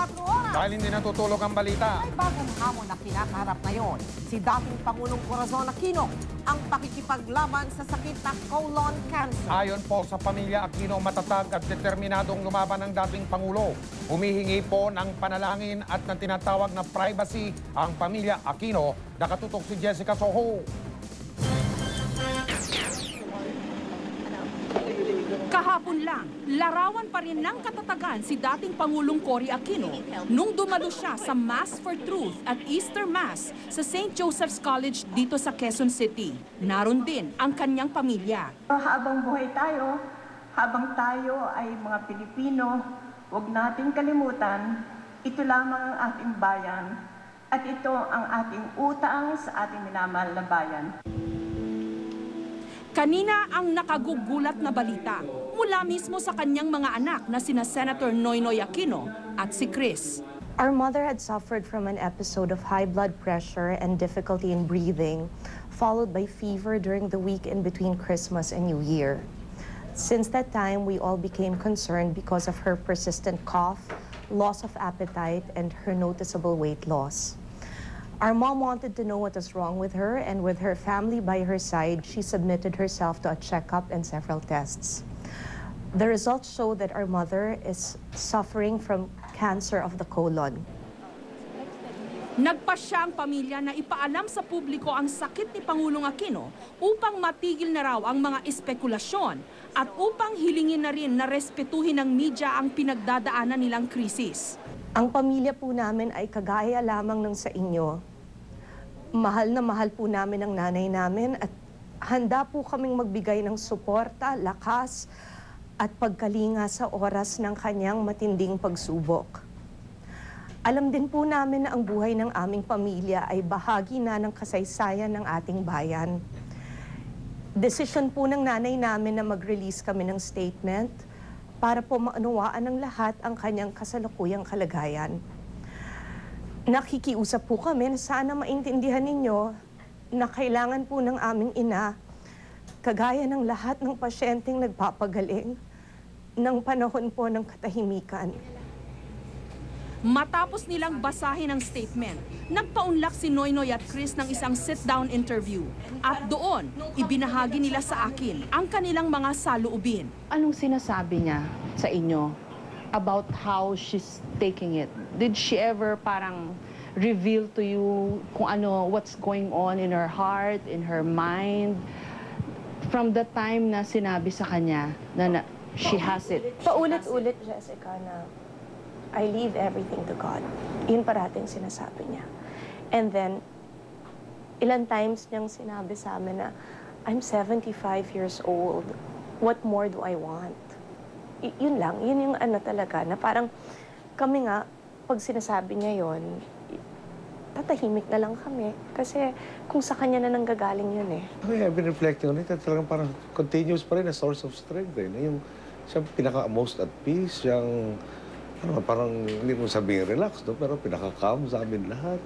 24 oras. Dahil hindi natutulog ang balita. May bagong hamon na kinakaharap ngayon. Si dating Pangulong Corazon Aquino ang pakikipaglaban sa sakit na colon cancer. Ayon po sa pamilya Aquino, matatag at determinadong lumaban ang dating Pangulo. Humihingi po ng panalangin at ng tinatawag na privacy ang pamilya Aquino. Nakatutok si Jessica Soho. Kahapon lang, larawan pa rin ng katatagan si dating Pangulong Cory Aquino nung dumalo siya sa Mass for Truth at Easter Mass sa St. Joseph's College dito sa Quezon City. Naroon din ang kanyang pamilya. Habang buhay tayo, habang tayo ay mga Pilipino, huwag nating kalimutan, ito lamang ang ating bayan at ito ang ating utang sa ating minamahal na bayan. Kanina ang nakagugulat na balita mula mismo sa kanyang mga anak na sina Senator Noynoy Aquino at si Chris. Our mother had suffered from an episode of high blood pressure and difficulty in breathing, followed by fever during the week in between Christmas and New Year. Since that time, we all became concerned because of her persistent cough, loss of appetite, and her noticeable weight loss. Our mom wanted to know what was wrong with her, and with her family by her side, she submitted herself to a checkup and several tests. The results show that our mother is suffering from cancer of the colon. Nagpasya ang pamilya na ipaalam sa publiko ang sakit ni Pangulong Aquino upang matigil na raw ang mga espekulasyon at upang hilingin na rin na respetuhin ng media ang pinagdadaanan nilang krisis. Ang pamilya po namin ay kagaya lamang ng sa inyo. Mahal na mahal po namin ang nanay namin at handa po kaming magbigay ng suporta, lakas at pagkalinga sa oras ng kanyang matinding pagsubok. Alam din po namin na ang buhay ng aming pamilya ay bahagi na ng kasaysayan ng ating bayan. Desisyon po ng nanay namin na mag-release kami ng statement para po maunawaan ng lahat ang kanyang kasalukuyang kalagayan. Nakikiusap po kami na sana maintindihan ninyo na kailangan po ng aming ina, kagaya ng lahat ng pasyenteng nagpapagaling, ng panahon po ng katahimikan. Matapos nilang basahin ang statement, nagpaunlak si Noynoy at Chris ng isang sit-down interview. At doon, ibinahagi nila sa akin ang kanilang mga saloobin. Anong sinasabi niya sa inyo about how she's taking it? Did she ever parang reveal to you kung ano, what's going on in her heart, in her mind? From the time na sinabi sa kanya na she has it. Paulit-ulit, Jessica, na I leave everything to God. Yun parating sinasabi niya. And then, ilan times niyang sinabi sa amin na, I'm 75 years old. What more do I want? Yun lang. Yun yung ano talaga, na parang kami nga, pag sinasabi niya yun, tatahimik na lang kami. Kasi kung sa kanya na nanggagaling yun eh. Okay, I've been reflecting on it. At talagang parang continuous pa rin a source of strength eh. Yung siya pinaka-most at peace, siyang ano, parang hindi mo sabihin relax, no? Pero pinaka-calm sa amin lahat.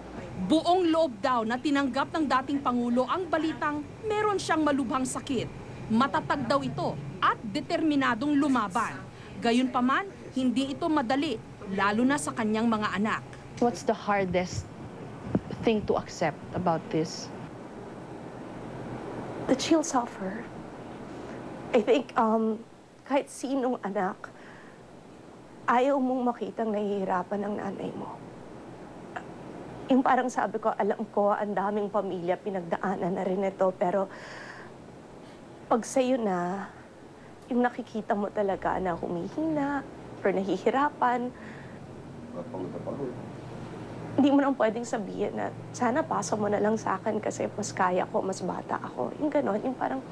Buong loob daw na tinanggap ng dating Pangulo ang balitang meron siyang malubhang sakit. Matatag daw ito at determinadong lumaban. Gayunpaman, hindi ito madali, lalo na sa kanyang mga anak. What's the hardest thing to accept about this? That she'll suffer. I think, kahit sinong anak, ayaw mong makitang nahihirapan ng nanay mo. Yung parang sabi ko, alam ko, ang daming pamilya pinagdaanan na rin ito, pero pag sa'yo na, yung nakikita mo talaga na humihina or nahihirapan, hindi mo nang pwedeng sabihin na, sana pasa mo na lang sa akin kasi mas kaya ko, mas bata ako. Yung ganon, yung parang...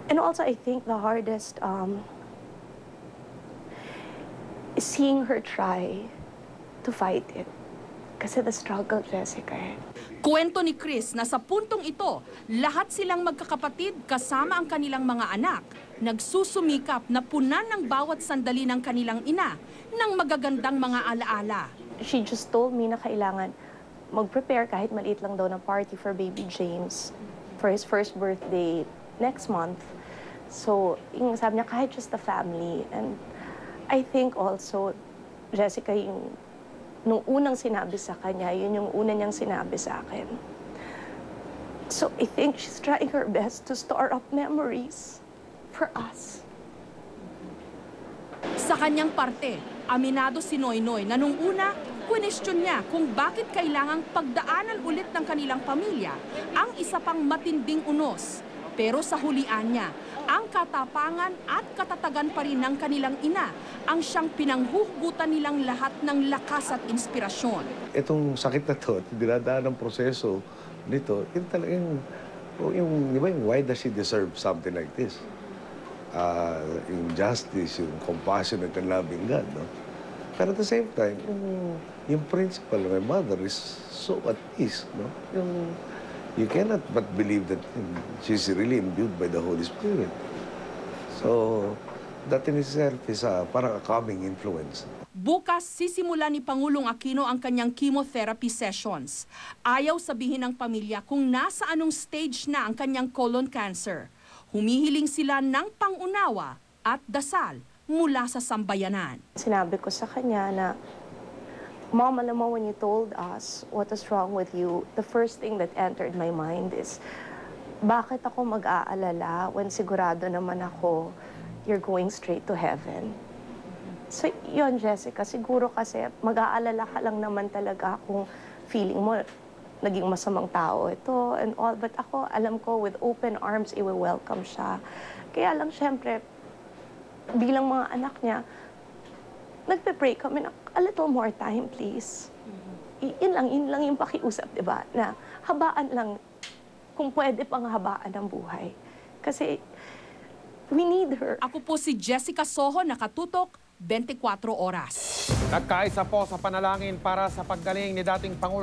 And also, I think the hardest, seeing her try to fight it. Kasi the struggle, Jessica. Kwento ni Chris na sa puntong ito, lahat silang magkakapatid kasama ang kanilang mga anak, nagsusumikap na punan ng bawat sandali ng kanilang ina ng magagandang mga alaala. She just told me na kailangan mag-prepare kahit maliit lang daw na party for baby James for his first birthday next month. So, yung sabi niya, kahit just the family. And I think also, Jessica, nung unang sinabi sa kanya, yun yung una niyang sinabi sa akin. So I think she's trying her best to store up memories for us. Sa kanyang parte, aminado si Noynoy na nung una, question niya kung bakit kailangang pagdaanan ulit ng kanilang pamilya ang isa pang matinding unos. Pero sa hulian niya, ang katapangan at katatagan pa rin ng kanilang ina ang siyang pinanghuhugutan nilang lahat ng lakas at inspirasyon. Itong sakit na to, dinadaan ng proseso nito, yun talagang, di ba yung why does she deserve something like this? Yung justice, yung compassionate and loving God, no? Pero at the same time, yung principle of my mother is so at peace, no? You cannot but believe that she's really imbued by the Holy Spirit. So, that in itself is parang a calming influence. Bukas, sisimula ni Pangulong Aquino ang kanyang chemotherapy sessions. Ayaw sabihin ng pamilya kung nasa anong stage na ang kanyang colon cancer. Humihiling sila ng pangunawa at dasal mula sa sambayanan. Sinabi ko sa kanya na, Mom, alam mo, when you told us what is wrong with you, the first thing that entered my mind is, bakit ako mag-aalala when sigurado naman ako you're going straight to heaven? So, yun, Jessica, siguro kasi mag-aalala ka lang naman talaga kung feeling mo naging masamang tao ito and all. But ako, alam ko, with open arms, i-welcome siya. Kaya lang, syempre, bilang mga anak niya, nagpe-pray kami na, a little more time, please. Yun lang yung pakiusap, di ba? Na habaan lang, kung pwede pang habaan ng buhay. Kasi, we need her. Ako po si Jessica Soho, nakatutok, 24 oras. Nagkaisa po sa panalangin para sa paggaling ni dating Pangulo